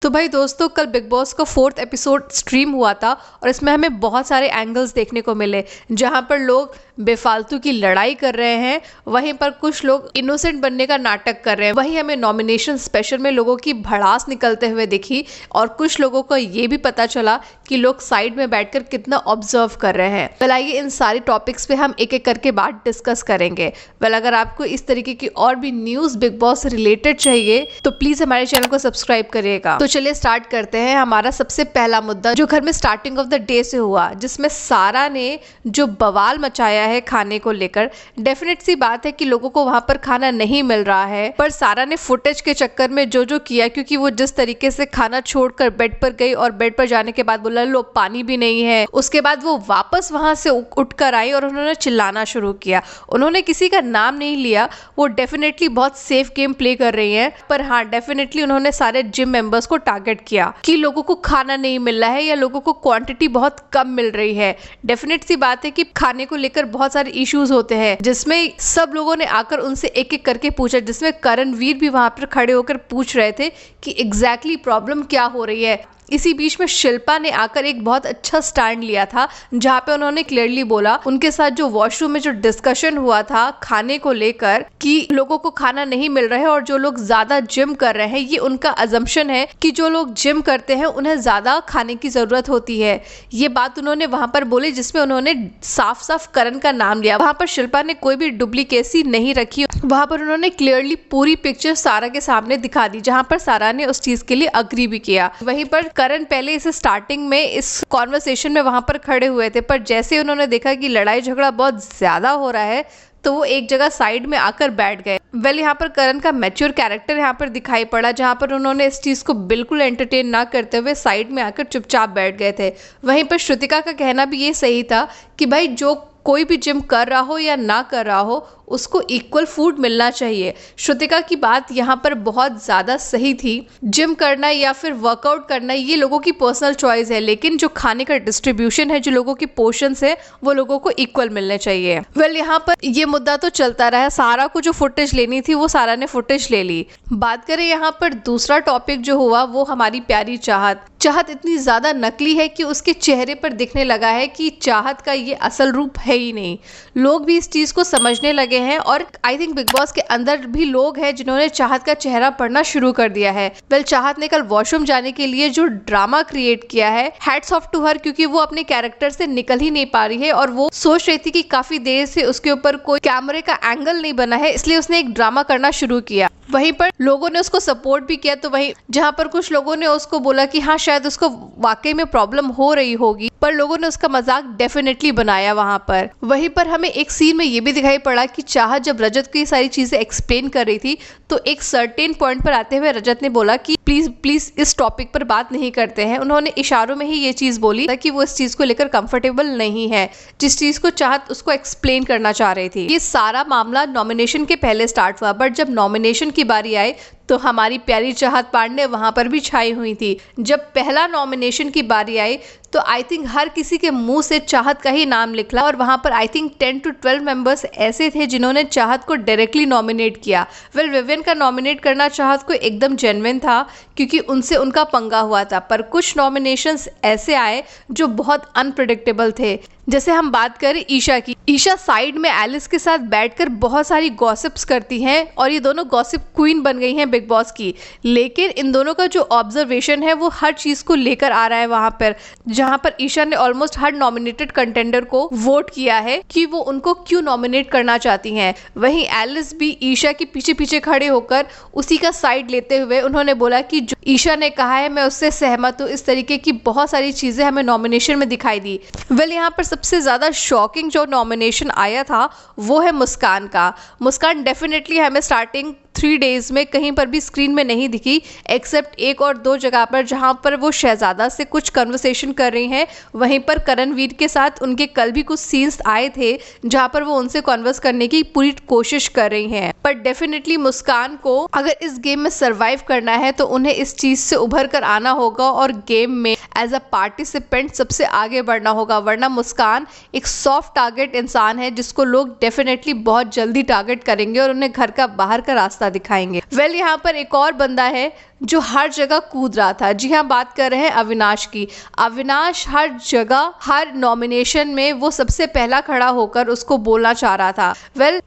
तो भाई दोस्तों, कल बिग बॉस का 4th एपिसोड स्ट्रीम हुआ था और इसमें हमें बहुत सारे एंगल्स देखने को मिले, जहां पर लोग बेफालतू की लड़ाई कर रहे हैं, वहीं पर कुछ लोग इनोसेंट बनने का नाटक कर रहे हैं। वहीं हमें नॉमिनेशन स्पेशल में लोगों की भड़ास निकलते हुए दिखी और कुछ लोगों को ये भी पता चला कि लोग साइड में बैठकर कितना ऑब्जर्व कर रहे हैं। वेल आइए इन सारी टॉपिक्स पे हम एक एक करके बात डिस्कस करेंगे। वेल अगर आपको इस तरीके की और भी न्यूज बिग बॉस से रिलेटेड चाहिए तो प्लीज हमारे चैनल को सब्सक्राइब करिएगा। तो चलिए स्टार्ट करते हैं। हमारा सबसे पहला मुद्दा जो घर में स्टार्टिंग ऑफ द डे से हुआ, जिसमें सारा ने जो बवाल मचाया है खाने को लेकर। डेफिनेट सी बात है कि लोगों को वहां पर खाना नहीं मिल रहा है, पर सारा ने फुटेज के चक्कर में जो जो किया, क्योंकि वो जिस तरीके से खाना छोड़कर बेड पर गई और बेड पर जाने के बाद बोला लो पानी भी नहीं है, उसके बाद वो वापस वहां से उठकर आई और उन्होंने चिल्लाना शुरू किया। उन्होंने किसी का नाम नहीं लिया, वो डेफिनेटली बहुत सेफ गेम प्ले कर रही है, पर हाँ डेफिनेटली उन्होंने सारे जिम मेंबर्स को टारगेट किया कि लोगों को खाना नहीं मिल रहा है या लोगों को क्वांटिटी बहुत कम मिल रही है। डेफिनेट सी बात है कि खाने को लेकर बहुत सारे इश्यूज होते हैं, जिसमें सब लोगों ने आकर उनसे एक एक करके पूछा, जिसमें करणवीर भी वहां पर खड़े होकर पूछ रहे थे कि एग्जैक्टली प्रॉब्लम क्या हो रही है। इसी बीच में शिल्पा ने आकर एक बहुत अच्छा स्टैंड लिया था, जहां पे उन्होंने क्लियरली बोला उनके साथ जो वॉशरूम में जो डिस्कशन हुआ था खाने को लेकर कि लोगों को खाना नहीं मिल रहा है और जो लोग ज्यादा जिम कर रहे हैं, ये उनका अजम्पशन है कि जो लोग जिम करते हैं उन्हें ज्यादा खाने की जरूरत होती है। ये बात उन्होंने वहां पर बोली, जिसमें उन्होंने साफ साफ करण का नाम लिया। वहां पर शिल्पा ने कोई भी डुप्लीकेसी नहीं रखी, वहां पर उन्होंने क्लियरली पूरी पिक्चर सारा के सामने दिखा दी, जहां पर सारा ने उस चीज के लिए अग्री भी किया। वहीं पर करण पहले इस स्टार्टिंग में इस कॉन्वर्सेशन में वहां पर खड़े हुए थे, पर जैसे उन्होंने देखा कि लड़ाई झगड़ा बहुत ज्यादा हो रहा है तो वो एक जगह साइड में आकर बैठ गए। वेल यहाँ पर करण का मैच्योर कैरेक्टर यहाँ पर दिखाई पड़ा, जहाँ पर उन्होंने इस चीज को बिल्कुल एंटरटेन ना करते हुए साइड में आकर चुपचाप बैठ गए थे। वहीं पर श्रुतिका का कहना भी ये सही था कि भाई जो कोई भी जिम कर रहा हो या ना कर रहा हो उसको इक्वल फूड मिलना चाहिए। श्रुतिका की बात यहाँ पर बहुत ज़्यादा सही थी। जिम करना या फिर वर्कआउट करना ये लोगों की पर्सनल चॉइस है, लेकिन जो खाने का डिस्ट्रीब्यूशन है, जो लोगों की पोर्शंस है, वो लोगों को इक्वल मिलने चाहिए। वेल यहाँ पर ये मुद्दा तो चलता रहा। सारा को जो फुटेज लेनी थी वो सारा ने फुटेज ले ली। बात करें यहाँ पर दूसरा टॉपिक जो हुआ वो हमारी प्यारी चाहत। चाहत इतनी ज़्यादा नकली है कि उसके चेहरे पर दिखने लगा है कि चाहत का ये असल रूप है ही नहीं। लोग भी इस चीज़ को समझने लगे हैं और आई थिंक बिग बॉस के अंदर भी लोग हैं जिन्होंने चाहत का चेहरा पढ़ना शुरू कर दिया है। वेल चाहत ने कल वॉशरूम जाने के लिए जो ड्रामा क्रिएट किया है, हैट्स ऑफ टू हर, क्योंकि वो अपने कैरेक्टर से निकल ही नहीं पा रही है और वो सोच रही थी कि काफी देर से उसके ऊपर कोई कैमरे का एंगल नहीं बना है, इसलिए उसने एक ड्रामा करना शुरू किया। वहीं पर लोगों ने उसको सपोर्ट भी किया, तो वहीं जहां पर कुछ लोगों ने उसको बोला कि हाँ शायद उसको वाकई में प्रॉब्लम हो रही होगी, पर लोगों ने उसका मजाक डेफिनेटली बनाया वहां पर। वहीं पर हमें एक सीन में ये भी दिखाई पड़ा कि चाहत जब रजत को ये सारी चीजें एक्सप्लेन कर रही थी तो एक सर्टेन पॉइंट पर आते हुए रजत ने बोला कि प्लीज प्लीज इस टॉपिक पर बात नहीं करते हैं। उन्होंने इशारों में ही ये चीज बोली कि वो इस चीज को लेकर कंफर्टेबल नहीं है, जिस चीज को चाहत उसको एक्सप्लेन करना चाह रही थी। ये सारा मामला नॉमिनेशन के पहले स्टार्ट हुआ, बट जब नॉमिनेशन की बारी आई तो हमारी प्यारी चाहत पांडे वहां पर भी छाई हुई थी। जब पहला नॉमिनेशन की बारी आई तो आई थिंक हर किसी के मुंह से चाहत का ही नाम निकला और वहां पर आई थिंक 10 to 12 मेंबर्स ऐसे थे जिन्होंने चाहत को डायरेक्टली नॉमिनेट किया। वेल विवियन का नॉमिनेट करना चाहत को एकदम जेन्युइन था, क्योंकि उनसे उनका पंगा हुआ था, पर कुछ नॉमिनेशंस ऐसे आए जो बहुत अनप्रेडिक्टेबल थे। जैसे हम बात करें ईशा की, ईशा साइड में एलिस के साथ बैठकर बहुत सारी गॉसिप्स करती हैं और ये दोनों गॉसिप क्वीन बन गई हैं बिग बॉस की। लेकिन इन दोनों का जो ऑब्जर्वेशन है वो हर चीज को लेकर आ रहा है वहां पर, जहां पर ईशा ने ऑलमोस्ट हर नॉमिनेटेड कंटेंडर को वोट किया है कि वो उनको क्यों नॉमिनेट करना चाहती हैं। वहीं एलिस भी ईशा के पीछे पीछे खड़े होकर उसी का साइड लेते हुए उन्होंने बोला कि जो ईशा ने कहा है मैं उससे सहमत हूँ। इस तरीके की बहुत सारी चीजें हमें नॉमिनेशन में दिखाई दी। वेल यहाँ पर सबसे ज्यादा शॉकिंग जो नॉमिनेशन आया था वो है मुस्कान का। मुस्कान डेफिनेटली हमें स्टार्टिंग 3 डेज में कहीं पर भी स्क्रीन में नहीं दिखी, एक्सेप्ट 1 और 2 जगह पर जहां पर वो शहजादा से कुछ कन्वर्सेशन कर रही हैं। वहीं पर करणवीर के साथ उनके कल भी कुछ सीन्स आए थे जहां पर वो उनसे कन्वर्स करने की पूरी कोशिश कर रही हैं। पर डेफिनेटली मुस्कान को अगर इस गेम में सर्वाइव करना है तो उन्हें इस चीज से उभर कर आना होगा और गेम में एज अ पार्टिसिपेंट सबसे आगे बढ़ना होगा, वरना मुस्कान एक सॉफ्ट टारगेट इंसान है जिसको लोग डेफिनेटली बहुत जल्दी टारगेट करेंगे और उन्हें घर का बाहर का रास्ता दिखाएंगे। वेल यहाँ पर एक और बंदा है जो हर जगह कूद रहा था। जी हाँ, बात कर रहे हैं अविनाश की। अविनाश हर जगह, हर नॉमिनेशन में वो सबसे पहला खड़ा होकर उसको बोलना चाह रहा था।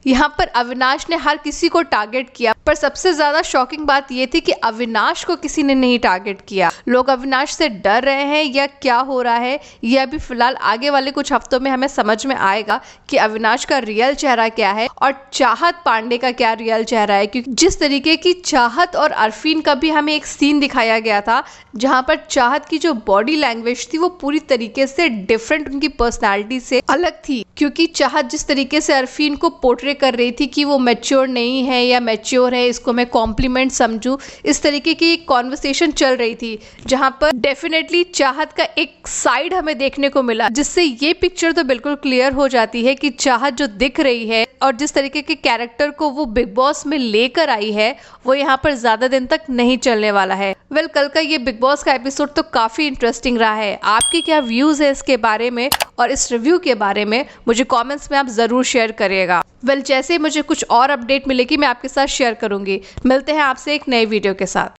यहाँ पर अविनाश ने हर किसी को टारगेट किया, पर सबसे ज्यादा शॉकिंग बात ये थी कि अविनाश को किसी ने नहीं टारगेट किया। लोग अविनाश से डर रहे हैं या क्या हो रहा है, ये अभी फिलहाल आगे वाले कुछ हफ्तों में हमें समझ में आएगा कि अविनाश का रियल चेहरा क्या है और चाहत पांडे का क्या रियल चेहरा है। क्योंकि जिस तरीके की चाहत और अरफीन का भी हमें एक सीन दिखाया गया था, जहां पर चाहत की जो बॉडी लैंग्वेज थी वो पूरी तरीके से डिफरेंट, उनकी पर्सनालिटी से अलग थी। क्योंकि चाहत जिस तरीके से अरफीन को पोर्ट्रे कर रही थी कि वो मैच्योर नहीं है या मैच्योर है, इसको मैं कॉम्प्लीमेंट समझूं, इस तरीके की एक कॉन्वर्सेशन चल रही थी, जहां पर डेफिनेटली चाहत का एक साइड हमें देखने को मिला, जिससे ये पिक्चर तो बिल्कुल क्लियर हो जाती है कि चाहत जो दिख रही है और जिस तरीके के कैरेक्टर को वो बिग बॉस में लेकर आई है, वो यहाँ पर ज्यादा दिन तक नहीं चलने वाला है। कल का ये बिग बॉस का एपिसोड तो काफी इंटरेस्टिंग रहा है। आपके क्या व्यूज है इसके बारे में और इस रिव्यू के बारे में मुझे कमेंट्स में आप जरूर शेयर करिएगा। जैसे मुझे कुछ और अपडेट मिलेगी मैं आपके साथ शेयर करूंगी। मिलते हैं आपसे एक नए वीडियो के साथ।